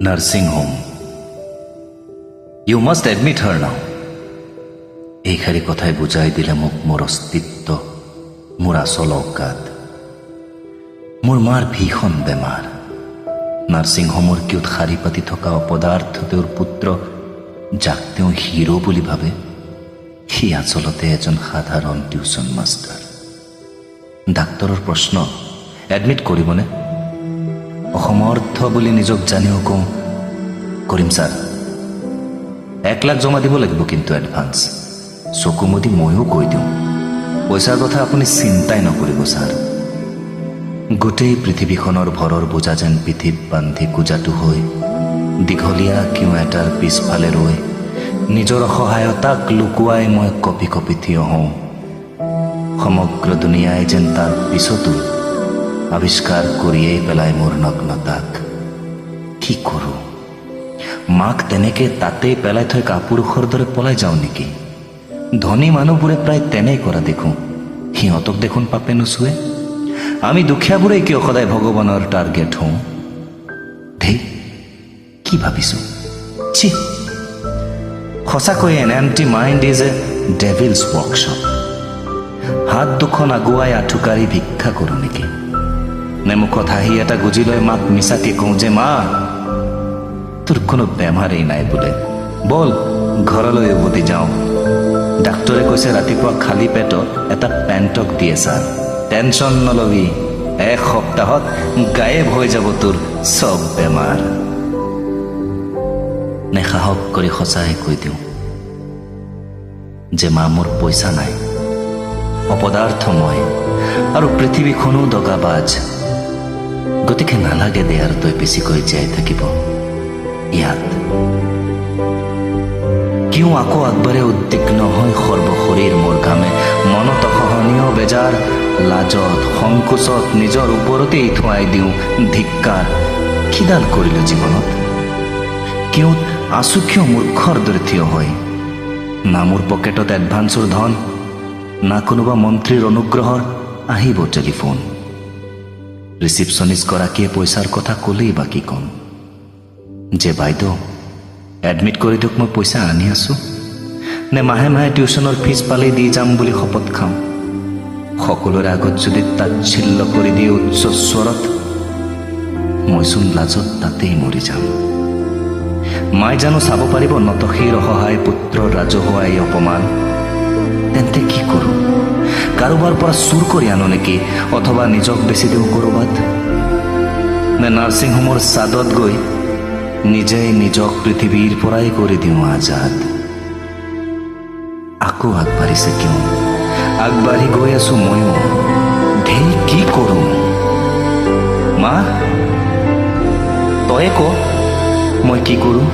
nursing home. You must admit her now. এইখাৰি কথাই বুঝাই দিলে মোক মোৰ অস্তিত্ব, মোৰ আসল অকাত। মোৰ মাৰ ভীষণ বেমাৰ। নাৰ্ছিং হোমৰ কিউত শাৰী পাতি থকা অপদাৰ্থ তেওঁৰ পুত্ৰ, যাক তেওঁ হিৰো বুলি ভাবে, সি আচলতে এজন সাধাৰণ টিউচন মাষ্টাৰ। ডাক্তৰৰ প্ৰশ্ন, এডমিট কৰিবনে? অসমৰ্থ বুলি নিজক জানিও কওঁ, কৰিম ছাৰ। 1 লাখ জমা দিব লাগিব কিন্তু এডভান্স। চকুমুদি ময়ো কৈ দিওঁ, পইচাৰ কথা আপুনি চিন্তাই নকৰিব ছাৰ। গোটেই পৃথিৱীখনৰ ভৰৰ বোজা যেন পিঠিত বান্ধি কোজাটো হৈ দীঘলীয়া কিয় এটাৰ পিছফালে ৰৈ নিজৰ অসহায়তাক লুকুৱাই মই কঁপি কঁপি থিয় হওঁ। সমগ্ৰ দুনিয়াই যেন তাৰ পিছতো আৱিষ্কাৰ কৰিয়েই পেলাই মোৰ নগ্নতাক। কি কৰোঁ? মাক তেনেকে তাতেই পেলাই থৈ কাপুৰুষৰ দৰে পলাই যাওঁ নেকি? ধনী মানুহবোৰে প্ৰায় তেনেই কৰা দেখোঁ। সিহঁতক দেখোন পাপে নোচোৱে। আমি দুখীয়াবোৰেই কিয় সদায় ভগৱানৰ টাৰ্গেট হওঁ? ধেই, কি ভাবিছোঁ? ছি, সঁচাকৈ N empty mind is a devils workshop. হাত দুখন আগুৱাই আঁঠুকাৰি ভিক্ষা কৰোঁ নেকি? নে মুখত হাঁহি এটা গুজি লৈ মাক মিছাকে কওঁ যে মা, তোৰ কোনো বেমাৰেই নাই বোলে, বল ঘৰলৈ উভতি যাওঁ। ডাক্তৰে কৈছে ৰাতিপুৱা খালী পেটত এটা পেণ্টক দিয়ে ছাৰ। টেনশ্যন নলবি, 1 সপ্তাহত গায়েব হৈ যাব তোৰ চব বেমাৰ। নে সাহস কৰি সঁচাই কৈ দিওঁ যে মা, মোৰ পইচা নাই, অপদাৰ্থ মই, আৰু পৃথিৱীখনো দগাবাজ। গতিকে নালাগে দে আৰু তই বেছিকৈ জীয়াই থাকিব ইয়াত। কিয় আকৌ আগবাৰে উদ্বিগ্ন হৈ সৰ্বশৰীৰ মোৰ ঘামে মনত অসহনীয় বেজাৰ, লাজত সংকোচত নিজৰ ওপৰতেই থোৱাই দিওঁ ধিক্কাৰ। কিডাল কৰিলো জীৱনত? কিয় আছো কিয় মূৰ্খৰ দৰে থিয় হৈ? না মোৰ পকেটত এডভান্সৰ ধন, না কোনোবা মন্ত্ৰীৰ অনুগ্ৰহৰ আহিব টেলিফোন। ৰিচিপশ্যনিষ্টগৰাকীয়ে পইচাৰ কথা ক'লেই বাকী কম যে বাইদেউ এডমিট কৰি দিয়ক, মই পইচা আনি আছোঁ। নে মাহে মাহে টিউশ্যনৰ ফিজ পালেই দি যাম বুলি শপত খাওঁ। সকলোৰে আগত যদি তাচ্ছিল্য কৰি দিয়ে উচ্চ স্বৰত, মইচোন লাজত তাতেই মৰি যাম। মাই জানো চাব পাৰিব নতশীৰ অসহায় পুত্ৰৰ ৰাজহুৱা এই অপমান? তেন্তে কি কৰোঁ? কাৰোবাৰ পৰা চুৰ কৰি আনো নেকি, অথবা নিজক বেচি দিওঁ ক'ৰবাত? নে নাৰ্ছিং হোমৰ ছাদত গৈ নিজেই নিজক পৃথিৱীৰ পৰাই কৰি দিওঁ আজাদ? আকৌ আগবাঢ়িছে কিয়? আগবাঢ়ি গৈ আছো ময়ো। ধেই, কি কৰোঁ? মা, তয়ে ক মই কি কৰোঁ?